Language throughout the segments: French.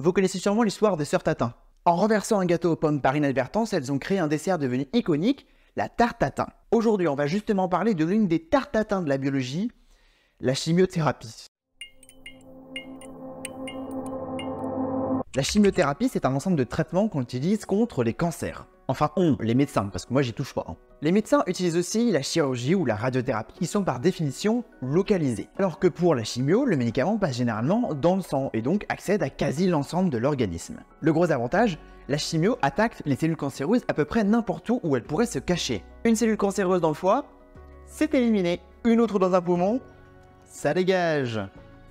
Vous connaissez sûrement l'histoire des sœurs Tatin. En renversant un gâteau aux pommes par inadvertance, elles ont créé un dessert devenu iconique, la tarte tatin. Aujourd'hui, on va justement parler de l'une des tartes tatin de la biologie, la chimiothérapie. La chimiothérapie, c'est un ensemble de traitements qu'on utilise contre les cancers. Enfin, les médecins, parce que moi j'y touche pas. Les médecins utilisent aussi la chirurgie ou la radiothérapie, qui sont par définition localisées. Alors que pour la chimio, le médicament passe généralement dans le sang et donc accède à quasi l'ensemble de l'organisme. Le gros avantage, la chimio attaque les cellules cancéreuses à peu près n'importe où elles pourraient se cacher. Une cellule cancéreuse dans le foie, c'est éliminé. Une autre dans un poumon, ça dégage.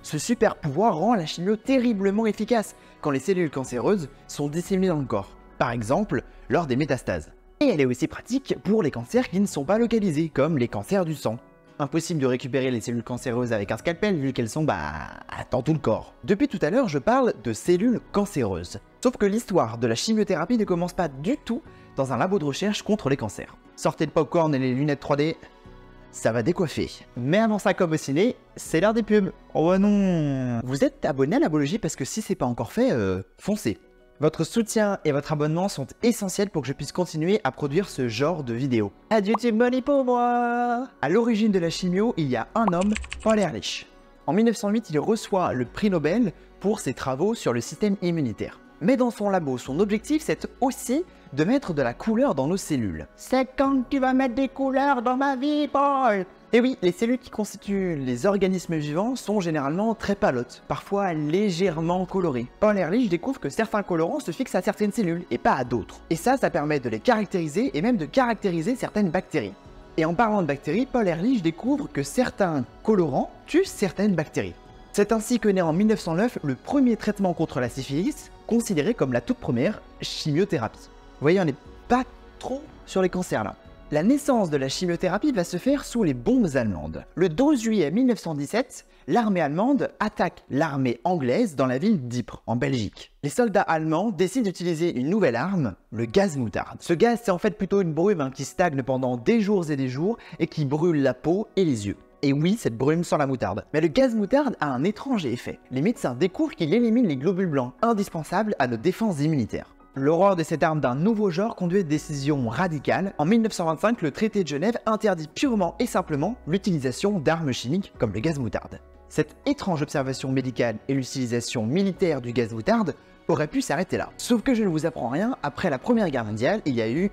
Ce super pouvoir rend la chimio terriblement efficace quand les cellules cancéreuses sont disséminées dans le corps. Par exemple, lors des métastases. Et elle est aussi pratique pour les cancers qui ne sont pas localisés, comme les cancers du sang. Impossible de récupérer les cellules cancéreuses avec un scalpel vu qu'elles sont dans tout le corps. Depuis tout à l'heure, je parle de cellules cancéreuses. Sauf que l'histoire de la chimiothérapie ne commence pas du tout dans un labo de recherche contre les cancers. Sortez le popcorn et les lunettes 3D, ça va décoiffer. Mais avant ça, comme au ciné, c'est l'heure des pubs. Oh non! Vous êtes abonné à la biologie parce que si c'est pas encore fait, foncez. Votre soutien et votre abonnement sont essentiels pour que je puisse continuer à produire ce genre de vidéos. Adieu Team Money pour moi! À l'origine de la chimio, il y a un homme, Paul Ehrlich. En 1908, il reçoit le prix Nobel pour ses travaux sur le système immunitaire. Mais dans son labo, son objectif, c'est aussi de mettre de la couleur dans nos cellules. C'est quand tu vas mettre des couleurs dans ma vie, Paul! Et oui, les cellules qui constituent les organismes vivants sont généralement très pâlottes, parfois légèrement colorées. Paul Ehrlich découvre que certains colorants se fixent à certaines cellules et pas à d'autres. Et ça permet de les caractériser et même de caractériser certaines bactéries. Et en parlant de bactéries, Paul Ehrlich découvre que certains colorants tuent certaines bactéries. C'est ainsi que naît en 1909 le premier traitement contre la syphilis, considéré comme la toute première chimiothérapie. Vous voyez, on n'est pas trop sur les cancers là. La naissance de la chimiothérapie va se faire sous les bombes allemandes. Le 12 juillet 1917, l'armée allemande attaque l'armée anglaise dans la ville d'Ypres, en Belgique. Les soldats allemands décident d'utiliser une nouvelle arme, le gaz moutarde. Ce gaz, c'est en fait plutôt une brume qui stagne pendant des jours et des jours et qui brûle la peau et les yeux. Et oui, cette brume sans la moutarde. Mais le gaz moutarde a un étrange effet. Les médecins découvrent qu'il élimine les globules blancs, indispensables à nos défenses immunitaires. L'horreur de cette arme d'un nouveau genre conduit à une décision radicale. En 1925, le traité de Genève interdit purement et simplement l'utilisation d'armes chimiques comme le gaz moutarde. Cette étrange observation médicale et l'utilisation militaire du gaz moutarde auraient pu s'arrêter là. Sauf que je ne vous apprends rien, après la Première Guerre mondiale, il y a eu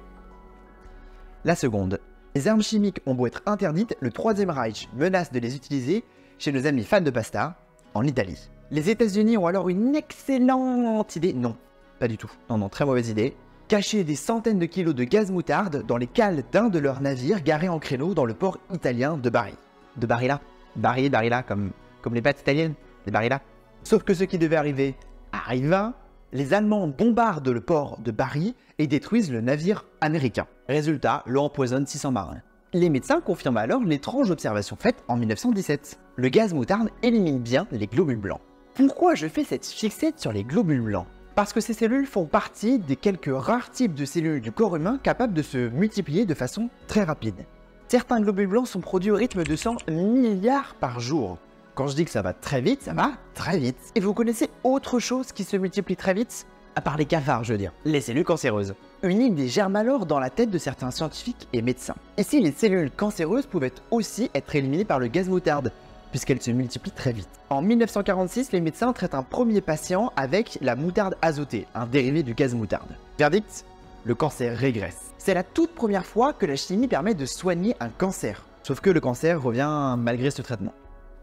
la Seconde. Les armes chimiques ont beau être interdites, le Troisième Reich menace de les utiliser chez nos amis fans de pasta, en Italie. Les États-Unis ont alors une excellente idée, non. Pas du tout. Non, très mauvaise idée. Cacher des centaines de kilos de gaz moutarde dans les cales d'un de leurs navires garés en créneau dans le port italien de Bari. De Barilla. Barilla, comme les pâtes italiennes. Des Barilla. Sauf que ce qui devait arriver arriva. Les Allemands bombardent le port de Bari et détruisent le navire américain. Résultat, l'eau empoisonne 600 marins. Les médecins confirment alors l'étrange observation faite en 1917. Le gaz moutarde élimine bien les globules blancs. Pourquoi je fais cette fixette sur les globules blancs ? Parce que ces cellules font partie des quelques rares types de cellules du corps humain capables de se multiplier de façon très rapide. Certains globules blancs sont produits au rythme de 100 milliards par jour. Quand je dis que ça va très vite, ça va très vite. Et vous connaissez autre chose qui se multiplie très vite ? À part les cafards, je veux dire. Les cellules cancéreuses. Une idée germe alors dans la tête de certains scientifiques et médecins. Et si les cellules cancéreuses pouvaient aussi être éliminées par le gaz moutarde ? Puisqu'elle se multiplie très vite. En 1946, les médecins traitent un premier patient avec la moutarde azotée, un dérivé du gaz moutarde. Verdict, le cancer régresse. C'est la toute première fois que la chimie permet de soigner un cancer. Sauf que le cancer revient malgré ce traitement.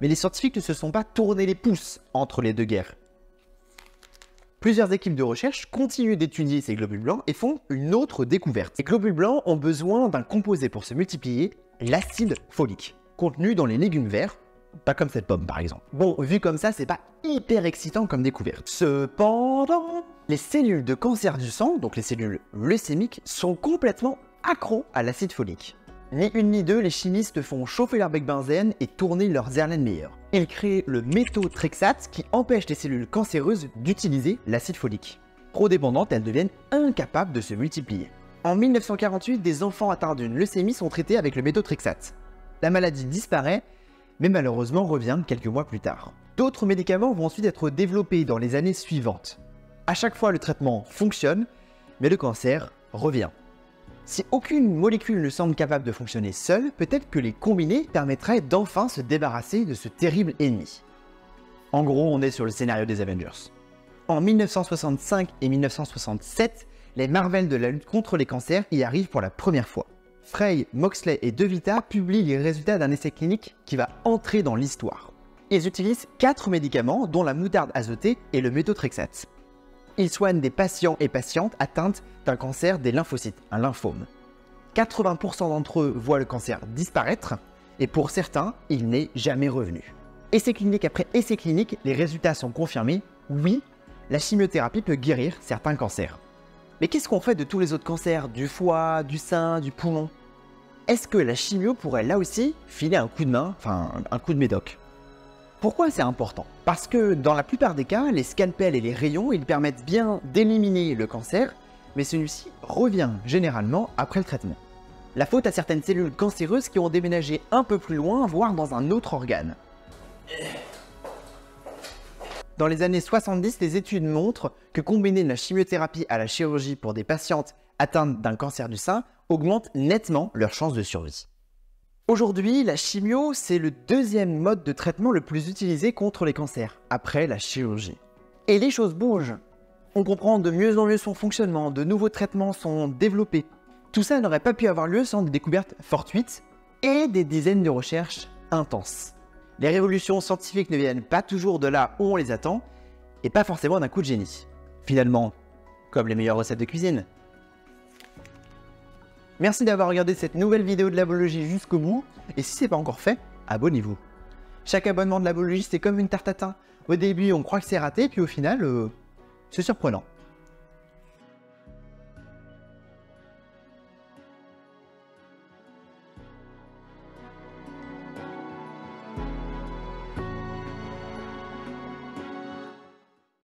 Mais les scientifiques ne se sont pas tournés les pouces entre les deux guerres. Plusieurs équipes de recherche continuent d'étudier ces globules blancs et font une autre découverte. Les globules blancs ont besoin d'un composé pour se multiplier, l'acide folique, contenu dans les légumes verts. Pas comme cette pomme par exemple. Bon, vu comme ça, c'est pas hyper excitant comme découverte. Cependant, les cellules de cancer du sang, donc les cellules leucémiques, sont complètement accros à l'acide folique. Ni une ni deux, les chimistes font chauffer leur bec benzène et tourner leurs Erlenmeyer. Ils créent le méthotrexate qui empêche les cellules cancéreuses d'utiliser l'acide folique. Trop dépendantes, elles deviennent incapables de se multiplier. En 1948, des enfants atteints d'une leucémie sont traités avec le méthotrexate. La maladie disparaît, mais malheureusement revient quelques mois plus tard. D'autres médicaments vont ensuite être développés dans les années suivantes. À chaque fois, le traitement fonctionne, mais le cancer revient. Si aucune molécule ne semble capable de fonctionner seule, peut-être que les combiner permettraient d'enfin se débarrasser de ce terrible ennemi. En gros, on est sur le scénario des Avengers. En 1965 et 1967, les Marvel de la lutte contre les cancers y arrivent pour la première fois. Frey, Moxley et DeVita publient les résultats d'un essai clinique qui va entrer dans l'histoire. Ils utilisent 4 médicaments, dont la moutarde azotée et le méthotrexate. Ils soignent des patients et patientes atteintes d'un cancer des lymphocytes, un lymphome. 80% d'entre eux voient le cancer disparaître, et pour certains, il n'est jamais revenu. Essai clinique après essai clinique, les résultats sont confirmés. Oui, la chimiothérapie peut guérir certains cancers. Mais qu'est-ce qu'on fait de tous les autres cancers, du foie, du sein, du poumon? Est-ce que la chimio pourrait là aussi filer un coup de main, enfin un coup de médoc? Pourquoi c'est important? Parce que dans la plupart des cas, les scalpels et les rayons, ils permettent bien d'éliminer le cancer, mais celui-ci revient généralement après le traitement. La faute à certaines cellules cancéreuses qui ont déménagé un peu plus loin, voire dans un autre organe. Dans les années 70, les études montrent que combiner la chimiothérapie à la chirurgie pour des patientes atteintes d'un cancer du sein augmente nettement leurs chances de survie. Aujourd'hui, la chimio, c'est le deuxième mode de traitement le plus utilisé contre les cancers, après la chirurgie. Et les choses bougent. On comprend de mieux en mieux son fonctionnement, de nouveaux traitements sont développés. Tout ça n'aurait pas pu avoir lieu sans des découvertes fortuites et des dizaines de recherches intenses. Les révolutions scientifiques ne viennent pas toujours de là où on les attend, et pas forcément d'un coup de génie. Finalement, comme les meilleures recettes de cuisine. Merci d'avoir regardé cette nouvelle vidéo de Labologie jusqu'au bout, et si ce n'est pas encore fait, abonnez-vous. Chaque abonnement de Labologie, c'est comme une tarte à thym. Au début, on croit que c'est raté, puis au final, c'est surprenant.